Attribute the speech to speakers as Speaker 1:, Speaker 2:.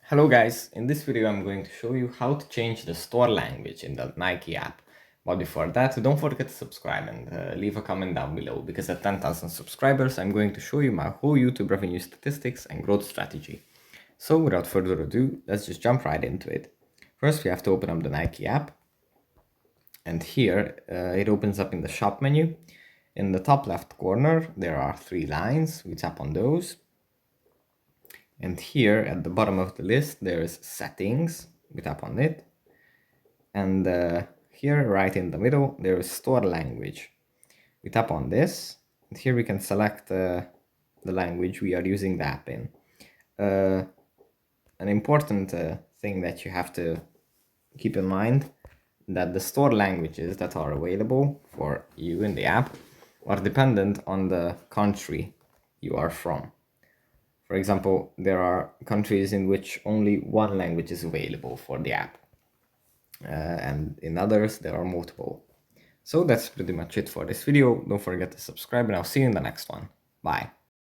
Speaker 1: Hello guys, in this video I'm going to show you how to change the store language in the Nike app. But before that, don't forget to subscribe and leave a comment down below, because at 10,000 subscribers I'm going to show you my whole YouTube revenue statistics and growth strategy. So without further ado, let's just jump right into it. First we have to open up the Nike app, and here it opens up in the shop menu. In the top left corner there are three lines. We tap on those. And here at the bottom of the list, there is settings. We tap on it. And here, right in the middle, there is store language. We tap on this. And here we can select the language we are using the app in. An important thing that you have to keep in mind, that the store languages that are available for you in the app are dependent on the country you are from. For example, there are countries in which only one language is available for the app, and in others there are multiple. So that's pretty much it for this video. Don't forget to subscribe, and I'll see you in the next one. Bye.